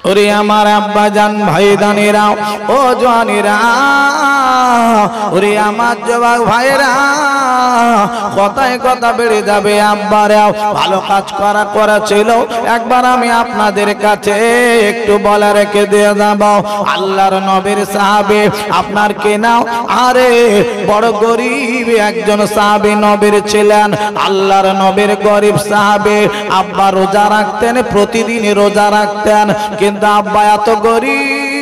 ওরে আমার আব্বা জান ভাইদানেরা ও জওয়ানেরা ওরে আমার যুবক ভাইরা কথায় কথা বেড়ে যাবে আব্বারা ভালো কাজ করা ছিল একবার আমি আপনাদের কাছে একটু বলা রেখে দিয়ে যাব আল্লাহর নবীর সাহাবী আপনার কে নাও আরে বড় গরিব একজন সাহাবী নবীর ছিলেন আল্লাহর নবীর গরিব সাহাবী আব্বা রোজা রাখতেন প্রতিদিন রোজা রাখতেন কিন্তু আব্বা এত গরিব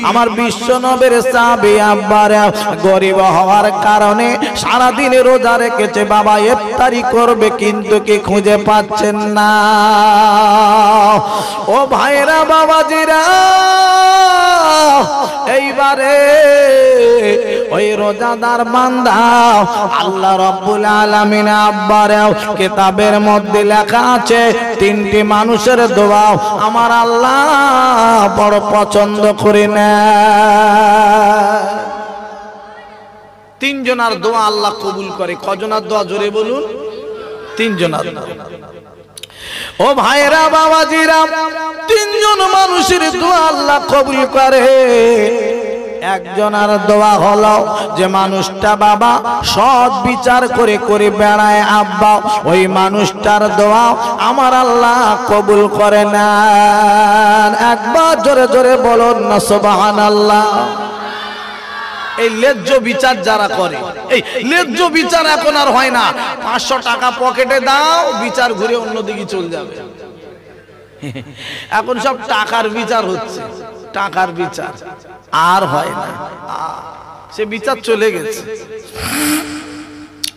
আমার বিশ্ব নবীর সাহাবী আব্বার গরিব হওয়ার কারণে সারা দিন রোজা রেখেছে বাবা ইফতারি করবে কিন্তু কি খুঁজে পাচ্ছেন না ও ভাইরা বাবাজিরা এইবারে ওই রোজাদার বান্দা আল্লাহ রাব্বুল আলামিন আব্বার কিতাবের মধ্যে লেখা আছে তিনটি মানুষের দোয়া আমার আল্লাহ বড় পছন্দ করে না তিনজনের দোয়া আল্লাহ কবুল করে কজনের দোয়া জোরে বলুন তিনজনের ও ভাইরা বাবাজিরা তিনজন মানুষের দোয়া আল্লাহ কবুল করে একজনের দোয়া হলো যে মানুষটা বাবা সৎ বিচার করে করে বেড়ায় আব্বা ওই মানুষটার দোয়া আমার আল্লাহ কবুল করে না একবার জোরে জোরে বলুন না সুবহানাল্লাহ এই লেজ্জ বিচার যারা করে এই লেজ্জ বিচার এখন আর হয় না 500 টাকা পকেটে দাও বিচার ঘুরে অন্যদিকে চলে যাবে এখন সব টাকার বিচার হচ্ছে টাকার বিচার আর হয় না সে বিচার চলে গেছে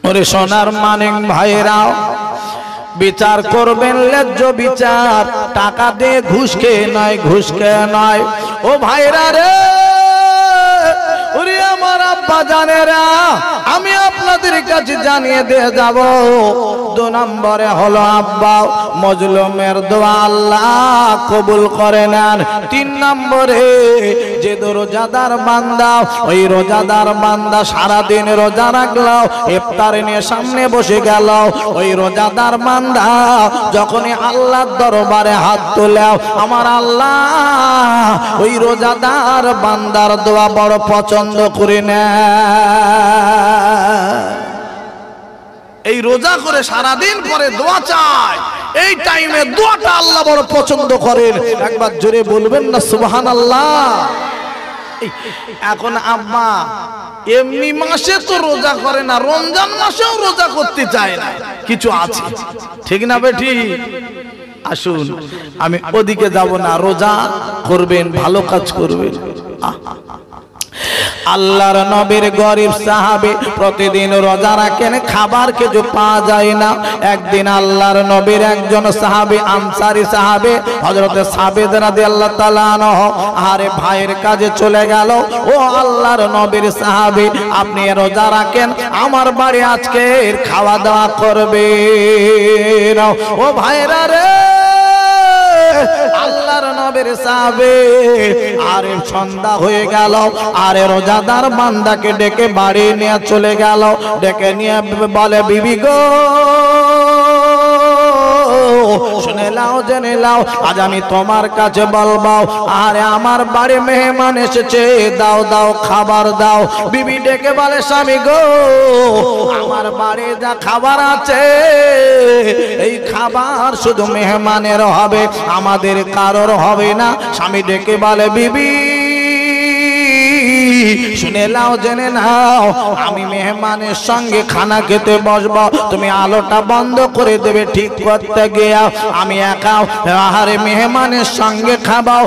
ওরে সোনার মানিক ভাইরা বিচার করবেন লেজ্জ বিচার টাকা দিয়ে ঘুষ খেয়ে নয় ঘুষ খেয়ে নয় ও ভাইরা রে ওরে আমার আব্বা জানেরা আমি আপনাদের কাছে জানিয়ে দিয়ে যাব 2 নম্বরে হলো আব্বা মজলুমের দোয়া আল্লাহ কবুল করে নেন 3 নম্বরে যে রোজাদার বান্দা ওই রোজাদার বান্দা সারা দিন রোজা রাখলো ইফতার নিয়ে সামনে বসে গেল ওই রোজাদার বান্দা যখনই আল্লাহর দরবারে হাত তোলে আমার আল্লাহ ওই রোজাদার বান্দার দোয়া বড় পছন্দ করে না এই রোজা করে সারা দিন পরে দোয়া চায় এই টাইমে দোয়াটা আল্লাহ বড় পছন্দ করেন একবার জোরে বলবেন না সুবহানাল্লাহ এখন আব্বা এমনি মাসে তো রোজা করে না রমজান মাসেও রোজা করতে চায় না কিছু আছে ঠিক না বেটি আসুন আমি ওদিকে যাব না রোজা করবেন ভালো কাজ করবেন আল্লাহর নবীর গরিব সাহাবী প্রতিদিন রোজা রাখেন খাবার কিছু পাওয়া যায় না একদিন আল্লাহর নবীর একজন সাহাবী আনসারী সাহাবী হযরত সাবিত রাদিয়াল্লাহু তাআলা আনহু আরে ভাইয়ের কাজে চলে গেল ও আল্লাহর নবীর সাহাবী আপনি রোজা রাখেন আমার বাড়ি আজকে খাওয়া দাওয়া করবেন ও ভাইরা রে আল্লাহর নবীর সাহাবী আরে সন্ধ্যা হয়ে গেল আরে রোজাদার বান্দাকে ডেকে বাড়ি নিয়ে চলে গেল ডেকে নিয়ে বলে বিবি গো শুনে লাও জেনে লাও আজ আমি তোমার কাছে বলবো আরে আমার বাড়ি মেহমান এসেছে দাও দাও খাবার দাও বিবি ডেকে বলে স্বামী গো আমার বাড়ি যা খাবার আছে এই খাবার শুধু মেহমানের হবে আমাদের কারোর হবে না স্বামী ডেকে বলে বিবি শুনে লাও জেনে নাও আমি মেহমানের সঙ্গে খানা খেতে বসবো তুমি আলোটা বন্ধ করে দেবে ঠিক করতে গিয়া আমি একা আহারে মেহমানের সঙ্গে খাবাও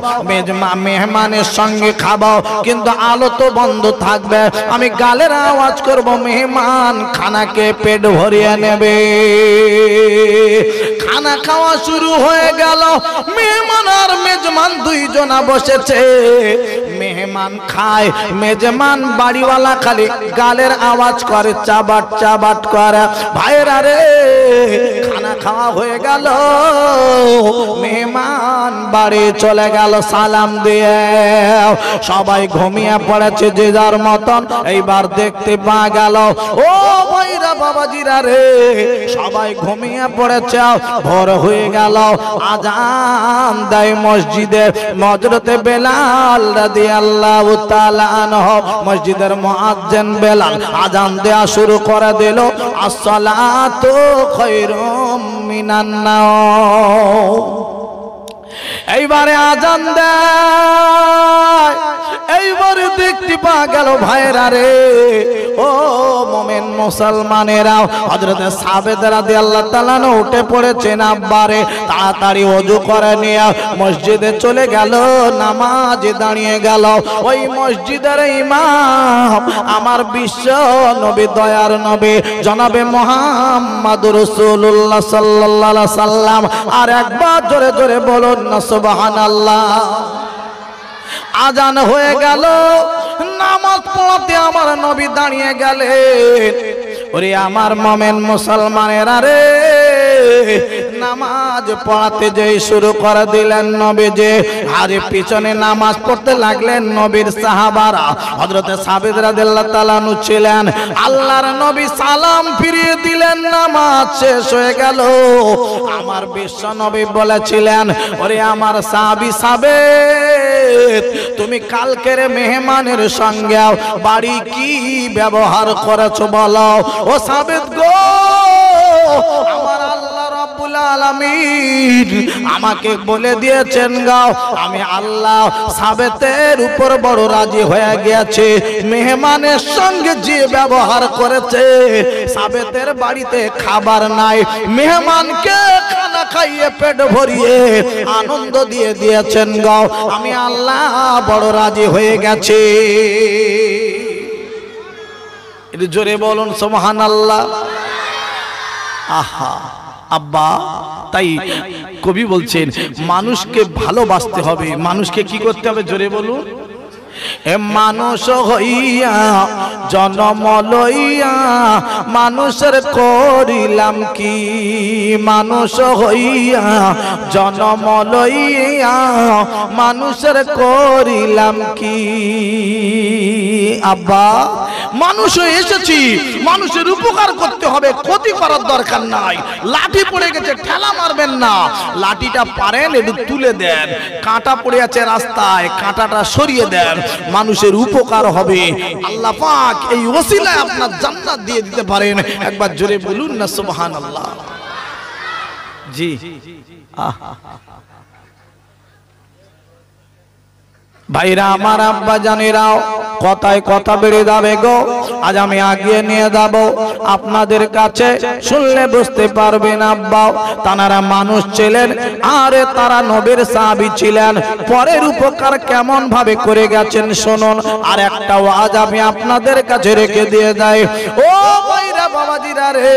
মেহমানের সঙ্গে খাবাও কিন্তু আলো তো বন্ধ থাকবে আমি গালের আওয়াজ করব মেহমান খানাকে পেট ভরিয়ে নেবে খানা খাওয়া শুরু হয়ে গেল মেহমান আর মেজমান দুইজনা বসেছে মেহমান খায় মেজমান বাড়িওয়ালা খালি গালের আওয়াজ করে চাবাট চাবাট করে ভাইরা রে খানা খাওয়া হয়ে গেল মেহমান বাড়ি চলে গেল সালাম দিয়ে। সবাই ঘুমিয়ে পড়েছে যে যার মতন। এইবার দেখতে পাওয়া গেল ও ভাইরা বাবাজিরা রে, সবাই ঘুমিয়ে পড়েছে। ভোর হয়ে গেল, আজান দেয় মসজিদে। হযরতে বেলাল রাদিয়াল্লাহু তাআলা আনহু, মসজিদের মুয়াজ্জিন বেলাল আজান দেয়া শুরু করে দিল, আসসালাতু খায়রুম মিনান নাওম। এইবারে আজান দেয়। এইবারে দেখতে পাওয়া গেল ভাইরা রে, ও মুমিন মুসলমানেরা, হযরতে সাবেদ রাদিয়াল্লাহু তাআলা উঠে পড়েছেন। আব্বারে তাড়াতাড়ি ওযু করে নিয়ে মসজিদে চলে গেল, নামাজে দাঁড়িয়ে গেল। ওই মসজিদের ইমাম আমার বিশ্ব নবী, দয়ার নবী জনাবে মুহাম্মদুর রাসূলুল্লাহ সাল্লাল্লাহু আলাইহি সাল্লাম। আর একবার জোরে জোরে বলুন না সুবহানাল্লাহ। আজান হয়ে গেল, নামাজ পড়তে আমার নবী দাঁড়িয়ে গেলেন। ওরে আমার মুমিন মুসলমানেরা রে, নামাজ পড়াতে যেই শুরু করে দিলেন নবীজি, আর পিছনে নামাজ পড়তে লাগলেন নবীর সাহাবারা। হযরতে সাবিত রাদিয়াল্লাহু তাআলা আনহু ছিলেন। আল্লাহর নবী সালাম ফিরিয়ে দিলেন, নামাজ শেষ হয়ে গেল। আমার বিশ্ব নবী বলেছিলেন, ওরে আমার সাহাবী সাবেত, তুমি কালকের মেহমানের সঙ্গে বাড়ি কি ব্যবহার করেছো বলো। ও সাবেত গো, আমার আল্লাহ রাব্বুল আলামিন আমাকে বলে দিয়েছেন গাও, আমি আল্লাহ সাবেতের উপর বড় রাজি হয়ে গেছে। মেহমানের সঙ্গে যে ব্যবহার করেছে, সাবেতের বাড়িতে খাবার নাই, মেহমানকে খানা খাইয়ে পেট ভরিয়ে আনন্দ দিয়ে দিয়েছেন গাও, আমি আল্লাহ বড় রাজি হয়ে গেছে। একটু জোরে বলুন সুবহানাল্লাহ। আহা আব্বা, তাই কবি বলছেন মানুষকে ভালোবাসতে হবে। মানুষকে কি করতে হবে জোরে বলুন। এ মানুষ হইয়া জন্ম লইয়া মানুষের করিলাম কি, মানুষ হইয়া জন্ম লইয়া মানুষের করিলাম কি। আব্বা, মানুষ এসেছি, মানুষের উপকার করতে হবে, ক্ষতি করার দরকার নাই। লাঠি পড়ে গেছে, ঠেলা মারবেন না, লাঠিটা পারেন একটু তুলে দেন। কাঁটা পড়ে আছে রাস্তায়, কাঁটাটা সরিয়ে দেন, মানুষের উপকার হবে। আল্লাহ পাক এই ওসিলায় আপনার জান্নাত দিয়ে দিতে পারেন। একবার জোরে বলুন না সুবহানাল্লাহ। জি ভাইরা আমার, আব্বা জানেরাও, কথায় কথা বেড়ে যাবে গো। আজ আমি আগিয়ে নিয়ে যাব আপনাদের কাছে, শুনলে বুঝতে পারবেন আব্বা তারা মানুষ ছিলেন, আর তারা নবীর সাহাবী ছিলেন। পরের উপকার কেমন ভাবে করে গেছেন শুনুন। আর একটা ওয়াজ আমি আপনাদের কাছে রেখে দিয়ে যাই। ও ভাইরা বাবাজিরা রে,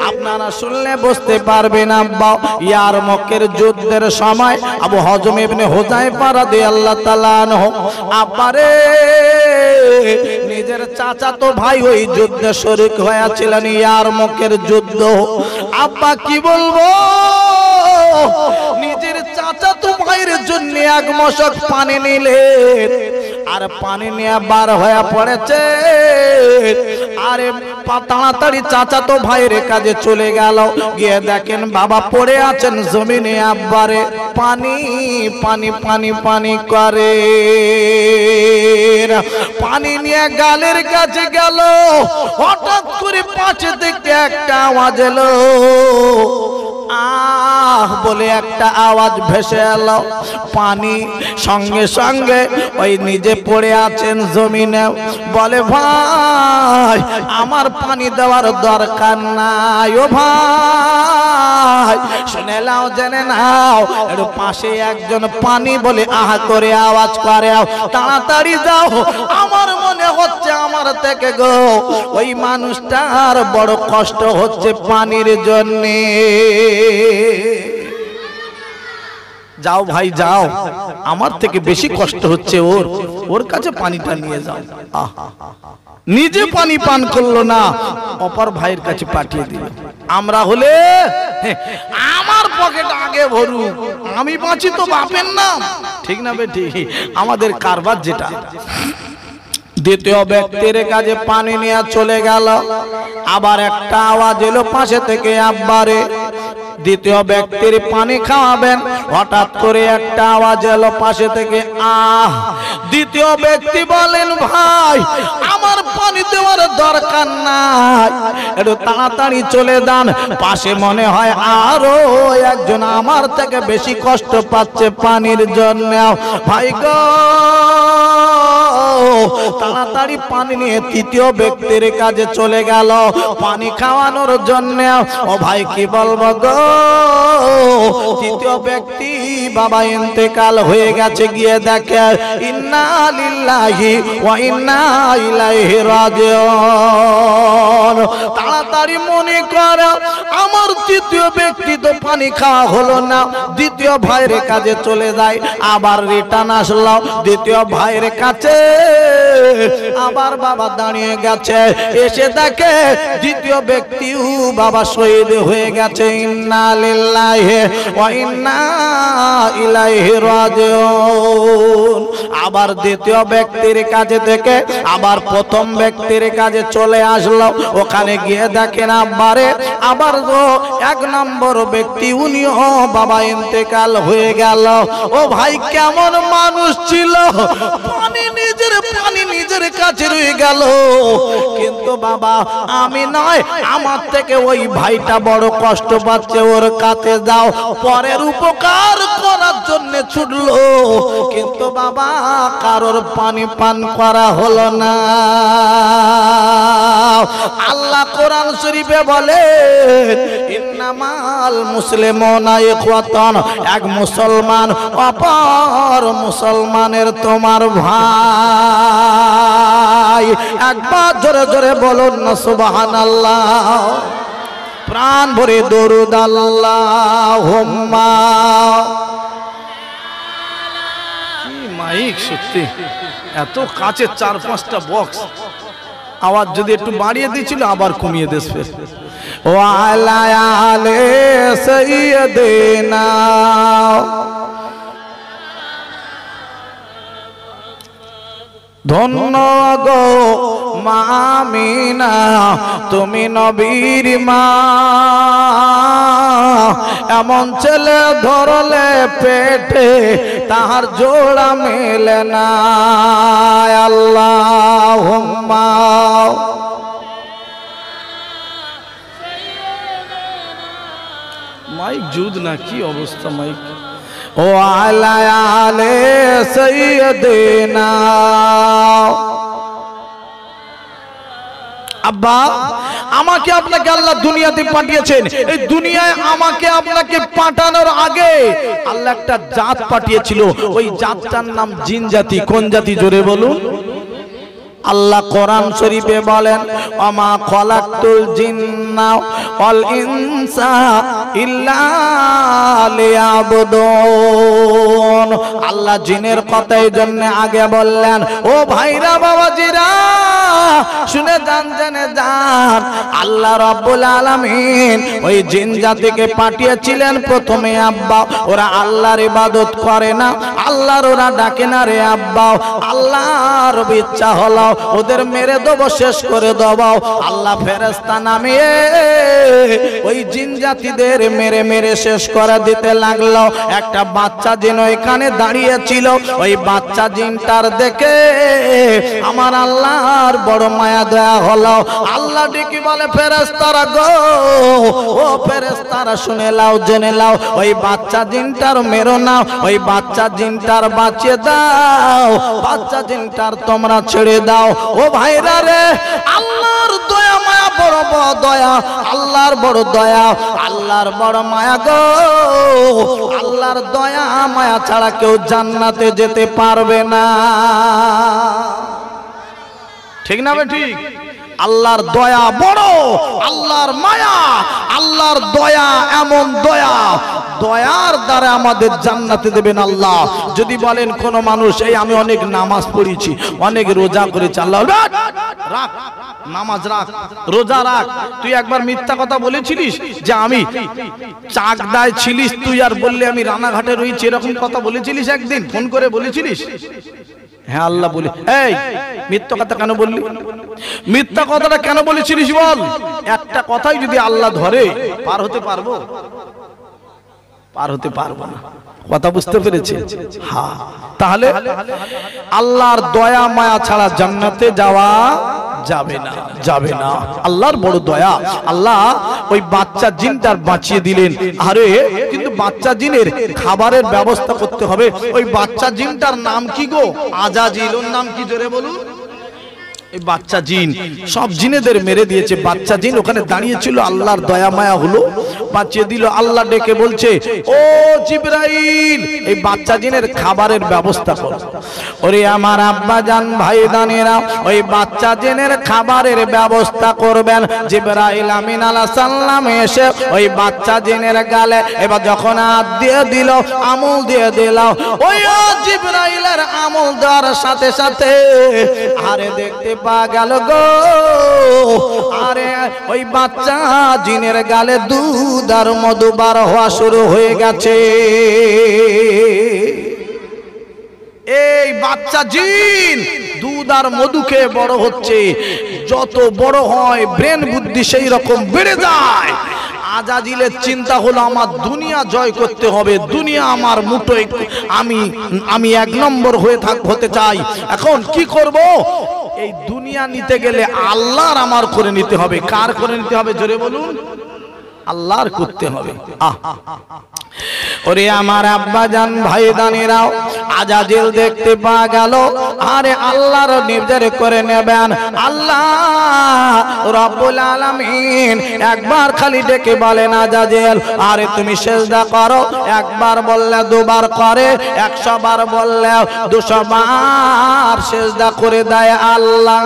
আপনারা শুনলে বুঝতে পারবেন আব্বা, ইয়ারমুকের যুদ্ধের সময় আবু হজম ইবনে হুযায়ফা রাদিয়াল্লাহু তাআলা আনহু আব্বারে নিজের চাচাতো ভাই ওই যুদ্ধে শরীক হয়েছিলেন, ইয়ারমুকের যুদ্ধ। আব্বা কি বলবো, নিজের চাচাতো ভাইয়ের জন্য এক মশক পানি নিলেন, আর পানি নিয়ে বার হয়ে পড়েছে। আরে তাড়াতাড়ি চাচাতো ভাইয়ের কাজে চলে গেল, গিয়ে দেখেন বাবা পড়ে আছেন জমিনে। আব্বারে পানি পানি পানি পানি করে, পানি নিয়ে গালের কাছে গেল। হঠাৎ করে পাশে থেকে একটা আওয়াজ এলো, আহ বলে একটা আওয়াজ ভেসে এলো। পানি সঙ্গে সঙ্গে ওই নিজে পড়ে আছেন জমিনে, বলে ভাই আমার পানি দেওয়ার দরকার নাই। ও ভাই শুনে নাও, জেনে নাও, একটু পাশে একজন পানি বলে আহা করে আওয়াজ করে, তাড়াতাড়ি যাও, আমার মনে হচ্ছে আমার থেকে গো ওই মানুষটার বড় কষ্ট হচ্ছে পানির জন্যে। যাও ভাই যাও, আমার থেকে বেশি কষ্ট হচ্ছে ওর, ওর কাছে পানিটা নিয়ে যাও। নিজে পানি পান করলো না, অপর ভাইয়ের কাছে পাঠিয়ে দিল। আমরা হলে আমার পকেটে আগে ভরুক, আমি বাঁচি তো বাপের নাম, ঠিক না বেটি? আমাদের কারবার যেটা। দ্বিতীয় ব্যক্তির কাছে পানি নিয়ে চলে গেল, আবার একটা আওয়াজ এলো পাশে থেকে, আব্বারে। দ্বিতীয় ব্যক্তির পানি খাওয়াবেন, হঠাৎ করে একটা আওয়াজ এলো পাশে থেকে, আহ। দ্বিতীয় ব্যক্তি বলেন, ভাই আমার পানি দেওয়ার দরকার নাই, একটু তাড়াতাড়ি চলে যান, পাশে মনে হয় আরো একজন আমার থেকে বেশি কষ্ট পাচ্ছে পানির জন্য। ভাই গো, তাড়াতাড়ি পানি নিয়ে তৃতীয় ব্যক্তির কাছে চলে গেল পানি খাওয়ানোর জন্য। ও ভাই কি বলবো গো, তৃতীয় ব্যক্তি বাবা ইন্তেকাল হয়ে গেছে, গিয়ে দেখে ইন্না লিল্লাহি ওয়া ইন্না ইলাইহি রাজিউন। তাড়াতাড়ি মনে করে আমার তৃতীয় ব্যক্তি তো পানি খাওয়া হলো না, দ্বিতীয় ভাইয়ের কাছে চলে যায়, আবার রিটার্ন আসলো দ্বিতীয় ভাইয়ের কাছে, আবার বাবা দাঁড়িয়ে গেছে, এসে দেখে দ্বিতীয় ব্যক্তিও বাবা শহীদ হয়ে গেছে। ইন্না লিল্লাহি ওয়া ইন্না ইলাইহি রাজিউন। আবার দ্বিতীয় ব্যক্তির কাছে থেকে আবার প্রথম ব্যক্তির কাছে চলে আসলো, ওখানে গিয়ে দেখেন আব্বারে, আবার এক নম্বর ব্যক্তি উনিও বাবা ইন্তেকাল হয়ে গেল। ও ভাই কেমন মানুষ ছিল, পানি নিজের কাছে রয়ে গেল, কিন্তু বাবা আমি নয়, আমার থেকে ওই ভাইটা বড় কষ্ট পাচ্ছে, ওর কাছে যাও। পরের উপকার করার জন্য ছুটলো, কিন্তু বাবা কারোর পানি পান করা হলো না। আল্লাহ কোরআন শরীফে বলে, ইন্নামাল মুসলিমুনা ইখওয়াতান, এক মুসলমান অপর মুসলমানের তোমার ভাই। একবার জোরে জোরে বলুন না সুবহানাল্লাহ, প্রাণ ভরে দরুদ আল্লাহুম্মা। কি মাইক সত্যি, এত কাছে 4-5টা বক্স, আওয়াজ যদি একটু বাড়িয়ে দিয়েছিল আবার কমিয়ে দেবে। ও আলা আলে সাইয়্যিদিনা, ধন্য গো মা আমিনা, তুমি নবীর মা, এমন ছেলে ধরলে পেটে তাহার জোড়া মেলে না। আল্লাহুম্মা মাইক জুদ না, কি অবস্থা মাইক। ও আলা আলে সাইয়্যিদিনা। আব্বা আমাকে আপনাকে আল্লাহ দুনিয়াতে পাঠিয়েছেন, এই দুনিয়ায় আমাকে আপনাকে পাঠানোর আগে আল্লাহ একটা জাত পাঠিয়েছিল, ওই জাতটার নাম জিন জাতি। কোন জাতি জোরে বলুন? আল্লাহ কোরআন শরীফে বলেন, ওমা খলাকতুল জিন্না ওয়াল ইনসা ইল্লা লিয়াবুদুন। আল্লাহ জিনের কথা এই জন্য আগে বললেন। ও ভাইরা বাবাজিরা শুনে যান, জেনে যান, আল্লাহ রাব্বুল আলামিন ওই জিন জাতিকে পাঠিয়েছিলেন প্রথমে আব্বা, ওরা আল্লাহর ইবাদত করে না, আল্লাহর ওরা ডাকে না রে আব্বা, আল্লাহর ইচ্ছা হলো ওদের মেরে দেবো, শেষ করে দেবো। আল্লাহ ফেরেশতা নামিয়ে ওই জিন জাতিদের মেরে মেরে শেষ করে দিতে লাগলো। একটা বাচ্চা জিন ওইখানে দাঁড়িয়ে ছিল, ওই বাচ্চা জিনটার দেখে আমার আল্লাহর বড় মায়া দয়া হলো। আল্লাহ ডেকে বলে, ফেরেশতারা গো, ও ফেরেশতারা শুনে লাও, জেনে লাও, ওই বাচ্চা জিনটার মেরো না, ওই বাচ্চা জিনটার বাঁচিয়ে দাও, বাচ্চা জিনটার তোমরা ছেড়ে দাও। ও ভাইরা রে, আল্লাহর দয়া মায়া বড় বড় দয়া, আল্লাহর বড় দয়া, আল্লাহর বড় মায়া গো। আল্লাহর দয়া মায়া ছাড়া কেউ জান্নাতে যেতে পারবে না, ঠিক না ঠিক? আল্লাহর দয়া বড়, আল্লাহর মায়া, আল্লাহর দয়া এমন দয়া, দয়ার দ্বারা আমাদের জান্নাতে দেবেন আল্লাহ। যদি বলেন কোন মানুষ, এই আমি অনেক নামাজ পড়েছি, অনেক রোজা করেছি, আল্লাহ রাখ, নামাজ রাখ, রোজা রাখ। তুই একবার মিথ্যা কথা বলেছিলিস যে আমি চাকদায় ছিলিস তুই, আর বললে আমি রানাঘাটে রয়েছি, এরকম কথা বলেছিলিস একদিন ফোন করে বলেছিলিস? হ্যাঁ আল্লাহ বলে, এই মিথ্যা কথা কেন বললি? মিথ্যা কথাটা কেন বলেছিলিস বল? একটা কথাই যদি আল্লাহ ধরে পার হতে পারবো? পার হতে পারবো না। কথা বুঝতে পেরেছে? হ্যাঁ। তাহলে আল্লাহর দয়া মায়া ছাড়া জান্নাতে যাওয়া যাবে না, যাবে না। আল্লাহর বড় দয়া, আল্লাহ ওই বাচ্চা জিনটার বাঁচিয়ে দিলেন। আরে কিন্তু বাচ্চা জিনের খাবারের ব্যবস্থা করতে হবে। ওই বাচ্চা জিনটার নাম কি গো? আজাজিল। ওর নাম কি জোরে বলুন? এই বাচ্চা জিন সব জিনেদের মেরে দিয়েছে। বাচ্চা জিন ওখানে দাঁড়িয়ে ছিল, আল্লাহর দয়া মায়া হলো, বাঁচিয়ে দিল। আল্লাহ ডেকে বলছে, ও জিবরাইল, এই বাচ্চা জিনের খাবারের ব্যবস্থা করো। ওরে আমার আব্বা জান ভাই দানেরা, ওই বাচ্চা জিনের খাবারের ব্যবস্থা করবেন। জিবরাইল আমিন আলাইহিস সালাম এসে ওই বাচ্চা জিনের গালে এবার যখন হাত দিয়ে দিল, আমল দিয়ে দিল, ওই জিবরাইলের আমল দেওয়ার সাথে সাথে আরে দেখতে পা গেল গো, আরে ওই বাচ্চা জিনের গালে দুধ আর মধু বার হওয়া শুরু হয়ে গেছে। এই বাচ্চা জিন দুধ আর মধু খেয়ে বড় হচ্ছে। যত বড় হয় ব্রেন বুদ্ধি সেই রকম বেড়ে যায়। আজাজিলের চিন্তা হলো আমার দুনিয়া জয় করতে হবে, দুনিয়া আমার মুঠোয়, আমি এক নম্বর হতে চাই। এখন কি করব? এই দুনিয়া নিতে গেলে আল্লাহর আমার করে নিতে হবে। কার করে নিতে হবে জোরে বলুন? আল্লাহর করতে হবে। ওরে আমার আব্বা জান ভাই দানেরাও, আজাজিল দেখতে পাওয়া গেল, আরে আল্লাহর নির্ধার করে নেবেন। আল্লাহ রব্বুল আলামিন একবার খালি ডেকে বলেন, আজাজিল আরে তুমি সিজদা করো। একবার বললে দুবার করে, 100 বার বললে 200 বার সিজদা করে দেয় আল্লাহ।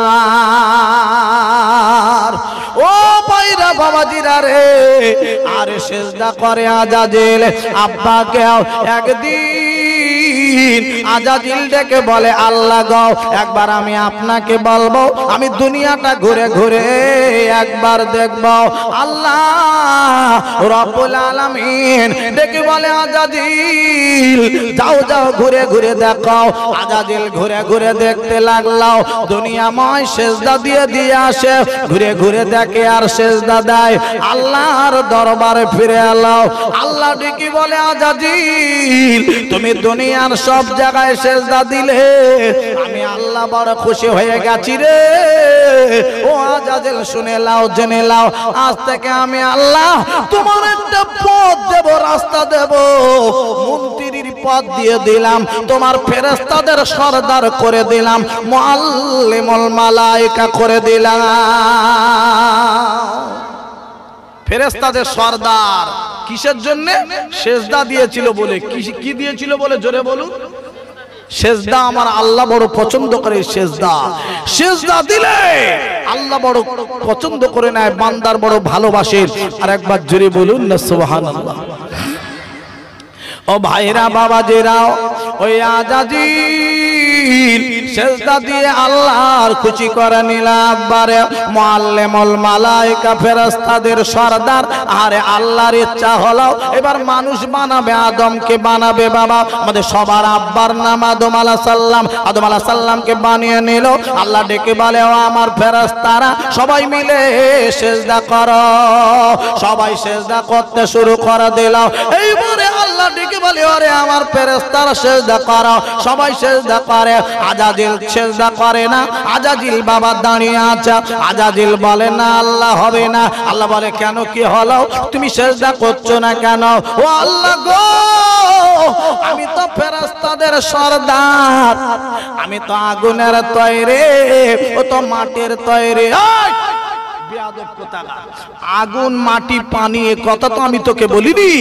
ও ভাইরা বাবাজিরা রে, আরে সিজদা করে আজাজিল। আব্বাকে একদিন আজাজিল ডেকে বলে, আল্লাহ গো একবার আমি আপনাকে বলবো, আমি দুনিয়াটা ঘুরে ঘুরে একবার দেখব। আল্লাহ রব্বুল আলামিন ডেকে বলে, আজাজিল যাও যাও ঘুরে ঘুরে দেখো। আজাজিল ঘুরে ঘুরে দেখতে লাগলো, দুনিয়াময় সিজদা দিয়ে দিয়ে আসে, ঘুরে ঘুরে দেখে আর সিজদা দেয়। আল্লাহর দরবারে ফিরে এলো। আল্লাহ ডেকে বলে, আজাজিল তুমি দুনিয়ার সব জায়গায় সিজদা দিলে, আমি আল্লাহ বড় খুশি হয়ে গেছি রে। ও আজাজিল শুনে লাও, জেনে লাও, আজ থেকে আমি আল্লাহ তোমার একটা পথ দেব, রাস্তা দেব। মন্ত্রীর পথ দিয়ে দিলাম, তোমার ফেরেশতাদের সরদার করে দিলাম, মুআল্লিমুল মালায়েকা করে দিলাম। ফেরেশতাদের সরদার কিসের জন্য? সিজদা দিয়েছিল বলে। কি দিয়েছিল বলে জোরে বলুন? সিজদা আমার আল্লাহ বড় পছন্দ করে। সিজদা দিলে আল্লাহ বড় পছন্দ করে নেয়, বান্দার বড় ভালোবাসেন। আর একবার জোরে বলুন না সুবহানাল্লাহ। ও ভাইরা বাবাজিরাও, ওই আজাজিল সিজদা দিয়ে আল্লাহর খুশি করে নিলাম। বারে মুআল্লিমুল মালায়েকা ফেরেশতাদের সরদার। আরে আল্লাহর ইচ্ছা হলো এবার মানুষ বানাবে, আদমকে বানাবে। বাবা আমাদের সবার আব্বার নাম আদম আলাইহিস সালাম। আদম আলাইহিস সালামকে বানিয়ে নিল। আল্লাহ ডেকে বলে, ও আমার ফেরেশতারা সবাই মিলে সিজদা করো। সবাই সিজদা করতে শুরু করে দিল। এইবারে আল্লাহ ডেকে বলে, ওরে আমার ফেরেশতারা সিজদা করো। সবাই সিজদা করে। আজাজিল সিজদা করে না। আজাজিল বাবা দাঁড়িয়ে আছে। আজাজিল বলে, না আল্লাহ হবে না। আল্লাহ বলে, কেন কি হলো? তুমি সিজদা করছো না কেন? ও আল্লাহ গো, আমি তো ফেরেশতাদের সরদার, আমি তো আগুনের তৈরি, ও তো মাটির তৈরি। আগুন মাটি পানি এ কথা তো আমি তোকে বলিনি।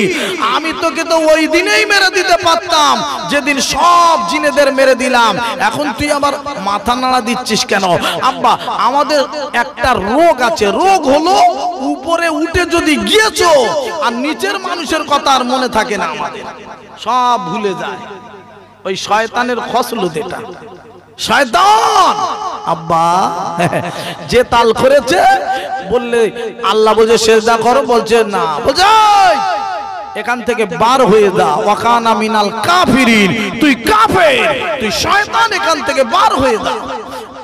আমি তোকে তো ওই দিনেই মেরে দিতে পারতাম যেদিন সব জিনেদের মেরে দিলাম। এখন তুই আবার মাথা নাড়া দিচ্ছিস কেন? আব্বা আমাদের একটা রোগ আছে, রোগ হলো উপরে উঠে যদি গিয়েছো আর নিচের মানুষের কথা আর মনে থাকে না, আমাদের সব ভুলে যায়। ওই শয়তানের খসলত এটা। শয়তান আব্বা যে তাল করেছে বললে আল্লাহ বলছে সেজদা করো, বলছে না, বলছে এখান থেকে বার হয়ে যা, ওয়াকানা মিনাল কাফিরিন, তুই কাফের, তুই শয়তান, এখান থেকে বার হয়ে যা।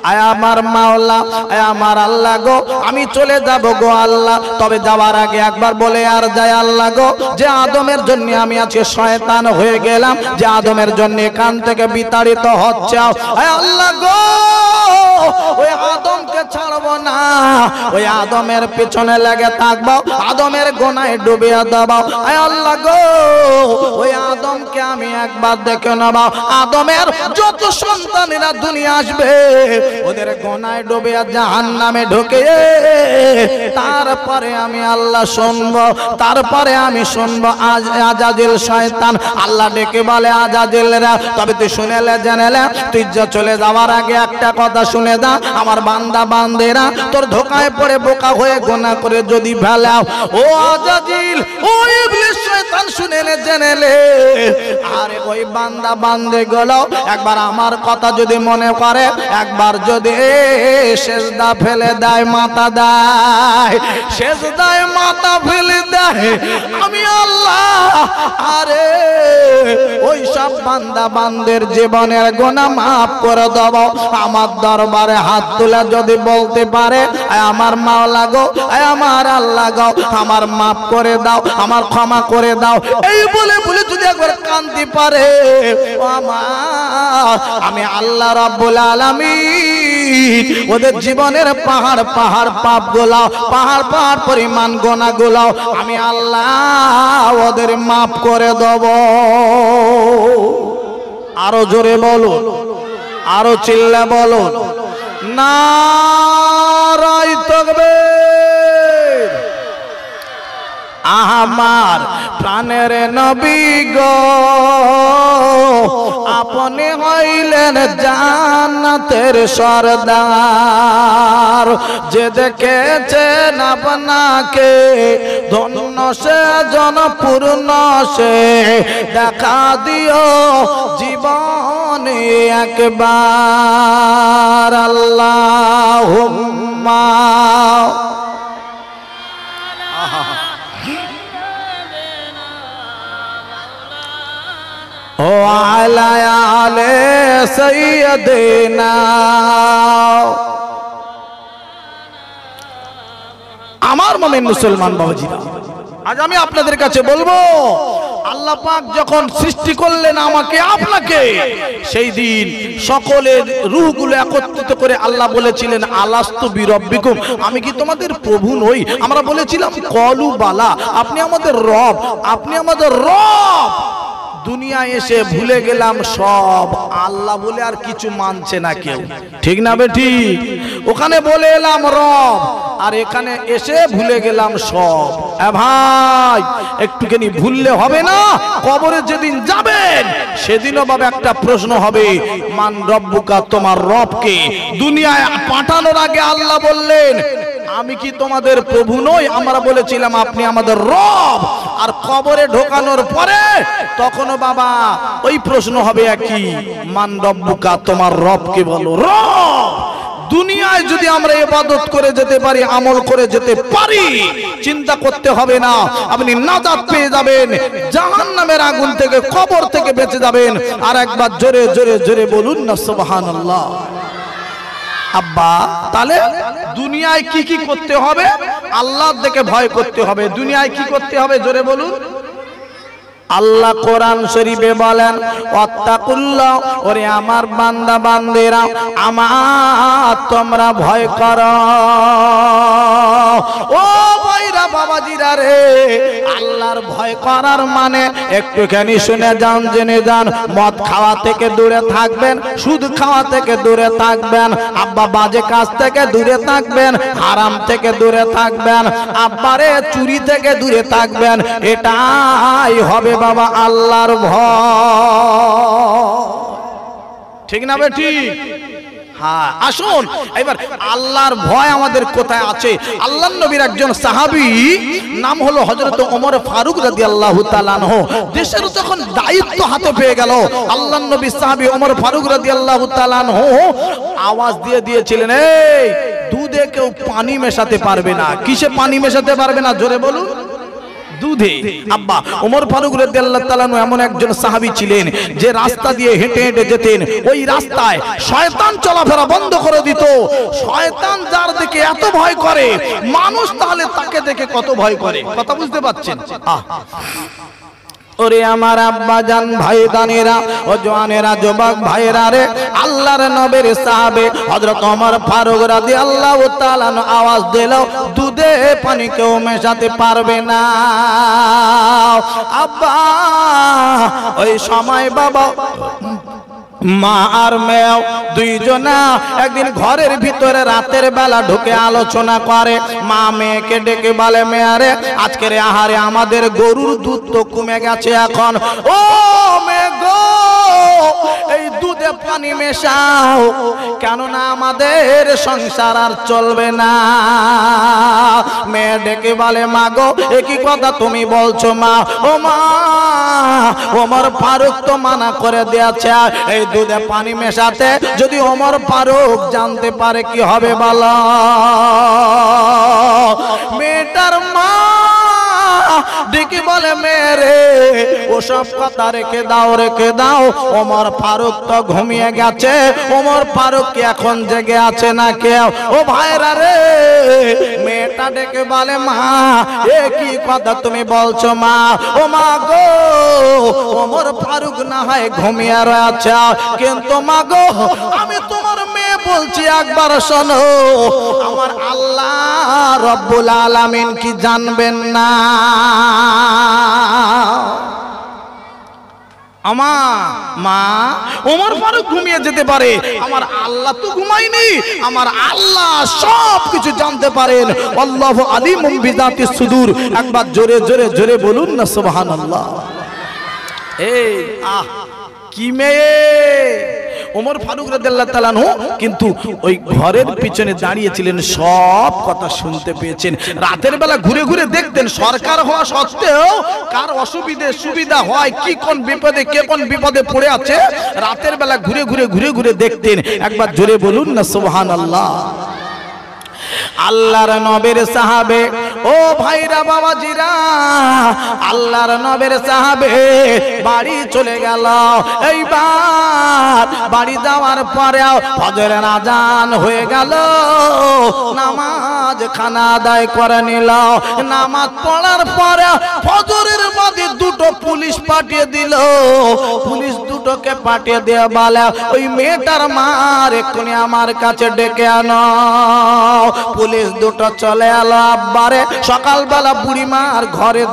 আয় আমার মাওলা, আয় আমার আল্লাহ গো, আমি চলে যাব গো আল্লাহ, তবে যাওয়ার আগে একবার বলে আর যাই আল্লাহ গো, যে আদমের জন্য আমি আজকে শয়তান হয়ে গেলাম, যে আদমের জন্য এখান থেকে বিতাড়িত হচ্ছে, আয় আল্লাহ গো ওই আদমকে ছাড়বো না, ওই আদমের পেছনে লেগে থাকবো, আদমের গোনায় ডুবিয়ে দেবো, আয় আল্লাহ গো ওই আদমকে আমি একবার দেখে নেব, আদমের যত সন্তানেরা দুনিয়া আসবে ওদের গোনায় ডুবে জাহান্নামে ঢুকে, তারপরে আমি আল্লাহ শুনবো, তারপরে আমি শুনবো আজাজিল শয়তান। আল্লাহ ডেকে বলে আজাজিলরা, তবে তুই শুনেলে জেনেলে, তুই চলে যাওয়ার আগে একটা কথা শুনে দা, আমার বান্দা বান্দেরা তোর ধোকায় পড়ে বোকা হয়ে গোনা করে যদি ফেলাও, ও আজাজিল, ও ইবলিস শয়তান, শুনেলে জেনেলে, আরে ওই বান্দা বান্দে গুলো একবার আমার কথা যদি মনে করে, একবার যদি সেজদা ফেলে দেয়, মাথা দেয়, সেজদায় মাথা ফেলে দেয়, আমি আল্লাহ আরে ওই সব বান্দা বান্দের জীবনের গুনাহ মাফ করে দেব। আমার দরবারে হাত তুলে যদি বলতে পারে, আমার মাওলা গো, আমার আল্লাহ গো, আমার মাফ করে দাও, আমার ক্ষমা করে দাও, এই বলে বলে যদি একবার কাঁদতে পারে, আমি আল্লাহ রাব্বুল আলামিন ওদের জীবনের পাহাড় পাহাড় পাপ গুলো, পাহাড় পাহাড় পরিমাণ গোনাহ গুলো আমি আল্লাহ ওদের মাফ করে দেব। আরো জোরে বলো, আরো চিল্লা বলো, নারায়ে তাকবীর। আমার প্রাণের নবী গো, আপনি হইলেন জান্নাতের সরদার, যে দেখেছেন আপনাকে ধন্য সে জনপূর্ণ সে, দেখা দিও জীবনে একবার, আল্লাহুম্মা ও আলা আলে সাইয়্যিদিনা। আমার মুমিন মুসলমান বাবাজিরা, আজ আমি আপনাদের কাছে বলবো, আল্লাহ পাক যখন সৃষ্টি করলেন আমাকে আপনাকে, সেই দিন সকলের রূহগুলো একত্রিত করে আল্লাহ বলেছিলেন আলাস্তু বিরব্বিকুম, আমি কি তোমাদের প্রভু নই? আমরা বলেছিলাম কলু বালা, আপনি আমাদের রব, আপনি আমাদের রব। দুনিয়া এসে ভুলে গেলাম সব, আল্লাহ বলে আর কিছু মানছে না কেউ, ঠিক না বেঠিক? ওখানে বলে এলাম রব, আর এখানে এসে ভুলে গেলাম সব। ভাই একটুখানি ভুললে হবে না, কবরে যেদিন যাবেন সেদিনও বাবা একটা প্রশ্ন হবে, মান রব্বুকা, তোমার রবকে? দুনিয়ায় পাঠানোর আগে আল্লাহ বললেন আমি কি তোমাদের প্রভু নই? আমরা বলেছিলাম আপনি আমাদের রব। আর কবরে ঢোকানোর পরে তখনও বাবা ওই প্রশ্ন হবে একই, মান রব্বুকা, তোমার রবকে বলো। রব দুনিয়ায় যদি আমরা ইবাদত করে যেতে পারি, আমল করে যেতে পারি, চিন্তা করতে হবে না, আপনি নাজাত পেয়ে যাবেন, জাহান্নামের আগুন থেকে, কবর থেকে বেঁচে যাবেন। আর একবার জোরে জোরে জোরে বলুন না সুবহানাল্লাহ। আব্বা তাহলে দুনিয়ায় কি কি করতে হবে? আল্লাহর দিকে ভয় করতে হবে। দুনিয়ায় কি করতে হবে জোরে বলুন? আল্লাহ কোরআন শরীফে বলেন ওয়াত্তাকুল্লাহ, ওরে আমার বান্দা বান্দেরা আমার তোমরা ভয় করো। ও ভাইরা বাবাজিরা রে, আল্লাহর ভয় করার মানে একটুখানি শুনে যান, জেনে যান। মদ খাওয়া থেকে দূরে থাকবেন, সুদ খাওয়া থেকে দূরে থাকবেন, আব্বা বাজে কাজ থেকে দূরে থাকবেন, হারাম থেকে দূরে থাকবেন, আব্বারে চুরি থেকে দূরে থাকবেন। এটাই হবে বাবা আল্লাহর ভয়, ঠিক না বেটি? হ্যাঁ, আসুন এবার আল্লাহর ভয় আমাদের কোথায় আছে। আল্লাহর নবীর একজন সাহাবী নাম হলো হযরত ওমর ফারুক রাদিয়াল্লাহু তাআলা আনহু। দেশের যখন দায়িত্ব হাতে পেয়ে গেল, আল্লাহর নবী সাহাবী ওমর ফারুক রাদিয়াল্লাহু তাআলা আনহু আওয়াজ দিয়ে দিয়েছিলেন, এই দুধে কেউ পানি মেশাতে পারবে না। কিসে পানি মেশাতে পারবে না, জোরে বলুন? দুধে। আব্বা ওমর ফারুক রাদিয়াল্লাহু তাআলা এমন একজন সাহাবী ছিলেন যে রাস্তা দিয়ে হেঁটে হেঁটে যেতেন, ওই রাস্তায় শয়তান চলাফেরা বন্ধ করে দিত। শয়তান যার দিকে এত ভয় করে, মানুষ তাহলে তাকে দেখে কত ভয় করে, কথা বুঝতে পারছেন? ওরে আমার আব্বা জান ভাইদানেরা ও জওয়ানেরা যুবক ভাইরা রে, আল্লাহর নবীর সাহাবে হযরত ওমর ফারুক রাদিয়াল্লাহু তাআলা আওয়াজ দিল, দুধে পানি কেউ মেশাতে পারবে না। আব্বা ওই সময় বাবা মা আর মেয়ে দুইজনা একদিন ঘরের ভিতরে রাতের বেলা ঢুকে আলোচনা করে। মা মেয়েকে ডেকে বলে, মেয়ারে আজকের আহারে আমাদের গরুর দুধ তো কমে গেছে, এখন ও মেয়ে গো এই দুধে পানি মেশাও, কেননা আমাদের সংসার আর চলবে না। মেয়ে ডেকে বলে, মা গো এ কি কথা তুমি বলছো মা? ও মা, ওমর ফারুক তো মানা করে দিয়েছে এই দুধে পানি মেশাতে, যদি ওমর ফারুক জানতে পারে কি হবে বলো? মেয়েটার মা ডেকে বলে, মেরে ওসব কথা রেখে দাও, রেখে দাও। ওমর ফারুক তো ঘুমিয়ে গেছে, ওমর ফারুক কি এখন জেগে আছে না কেউ? ও ভাইরা রে, মেয়েটা ডেকে বলে, মা এ কি কথা তুমি বলছো মা? ও মা গো, ওমর ফারুক না হয় ঘুমিয়ে রয়েছে, কিন্তু মা গো আমি তোমার মেয়ে বলছি একবার শোনো, আমার আল্লাহ রব্বুল আলামিন কি জানবেন না? মা ওমর ফারুক ঘুমিয়ে যেতে পারে, আমার আল্লাহ তো ঘুমায়নি, আমার আল্লাহ সব কিছু জানতে পারেন। আল্লাহু আলিমুম বিযাতিস সুদূর। একবার জোরে জোরে জোরে বলুন না সুবহানাল্লাহ। এই কি মেয়ে! ওমর ফারুক রাদিয়াল্লাহু তাআলা আনহু কিন্তু ওই ঘরের পিছনে দাঁড়িয়েছিলেন, সব কথা শুনতে পেয়েছেন। রাতের বেলা ঘুরে ঘুরে দেখতেন, সরকার হওয়া সত্ত্বেও কার অসুবিধে সুবিধা হয়, কি কোন বিপদে কে কোন বিপদে পড়ে আছে, রাতের বেলা ঘুরে ঘুরে ঘুরে ঘুরে দেখতেন। একবার জোরে বলুন না সুবহানাল্লাহ। আল্লাহর নবীর সাহাবে, ও ভাইরা বাবাজিরা, আল্লাহর নবীর সাহাবে বাড়ি চলে গেল। এইবার বাড়ি যাওয়ার পরে ফজরের আজান হয়ে গেল, নামাজ খানা আদায় করে নিল। নামাজ পড়ার পরে ফজরের মাঝে দুটো পুলিশ পাঠিয়ে দিল। পুলিশ দুটোকে পাঠিয়ে দিয়ে বলে, ওই মেয়েটার মার এক্ষুনি আমার কাছে ডেকে আনো। পুলিশ দুটো চলে এলো। আব্বারে সকালবেলা বুড়িমার ঘরের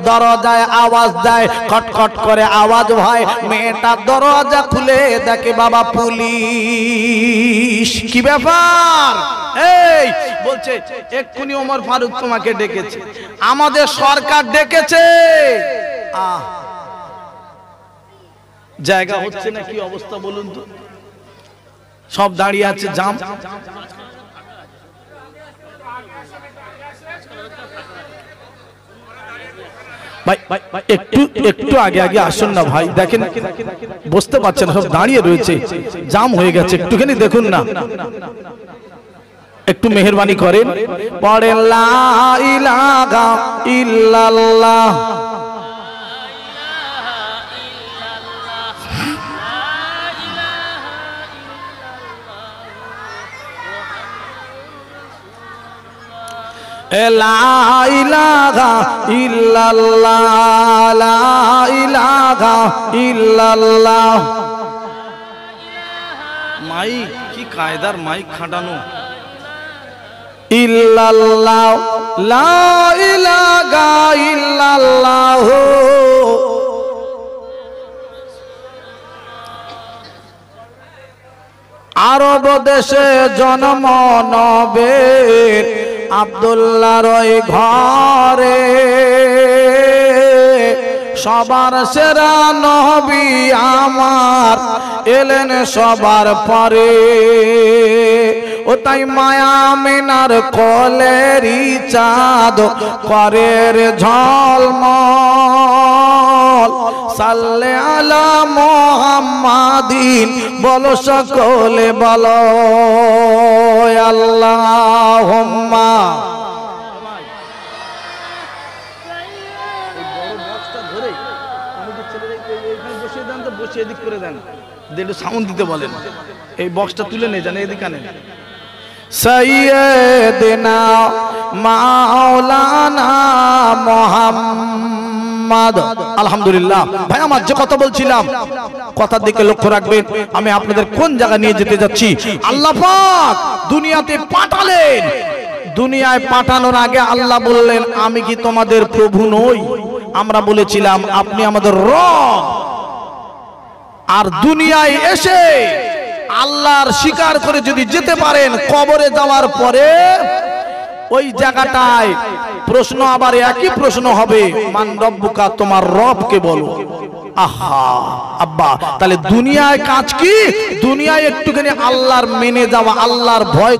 দরজায় আওয়াজ দেয়, খটখট করে আওয়াজ হয়। মেয়েটা দরজা খুলে দেখে বাবা পুলিশ। কি ব্যাপার? এই বলছে, এক্ষুনি ওমর ফারুক তোমাকে ডেকেছে, আমাদের সরকার ডেকেছে। জায়গা হচ্ছে না, কি অবস্থা বলুন তো? সব দাঁড়িয়ে আছে, জাম। ভাই একটু একটু আগে আগে আসুন না ভাই, দেখেন বুঝতে পারছেন সব দাঁড়িয়ে রয়েছে, জাম হয়ে গেছে, একটুখানি দেখুন না, একটু মেহেরবানি করেন। পড়েন লা ইলাহা ইল্লাল্লাহ। লা ইলাহা ইল্লাল্লাহ, লা ইলাহা ইল্লাল্লাহ। মাইক কি কায়দার মাইক খাটানো। ইল্লাল্লাহ, লা ইলাহা ইল্লাল্লাহ। আরব দেশে জন্ম নবীর আব্দুল্লাহর ওই ঘরে, সবার সেরা নবী আমার এলেন সবার পরে। ও তাই মায়া মিনার কোলেরই চাঁদ করে রে ঝলমল। সাল্লে আলা মুহাম্মাদিন বলো সকলে বলো আল্লাহুম্মা। সাউন্ড দিতে বলেন, এই বক্সটা তুলে নিয়ে যান, এদিকে আনেন। সাইয়্যিদিনা মাওলানা মুহাম্মদ। আলহামদুলিল্লাহ। ভাই আমার যে কথা বলছিলাম, কথার দিকে লক্ষ্য রাখবেন। আমি আপনাদের কোন জায়গা নিয়ে যেতে যাচ্ছি। আল্লাহ পাক দুনিয়াতে পাঠালেন, দুনিয়ায় পাঠানোর আগে আল্লাহ বললেন আমি কি তোমাদের প্রভু নই? আমরা বলেছিলাম আপনি আমাদের রব। আর দুনিয়ায় এসে আল্লাহর স্বীকার করে যদি যেতে পারেন, কবরে যাওয়ার পরে ওই জায়গাটায় প্রশ্ন আবার একই প্রশ্ন হবে, মান রব্বুকা, তোমার রবকে বলো। আহা আব্বা, তাহলে দুনিয়ায় কাজ কি? দুনিয়ায় একটুখানি আল্লাহর মেনে যাওয়া, আল্লাহর ভয়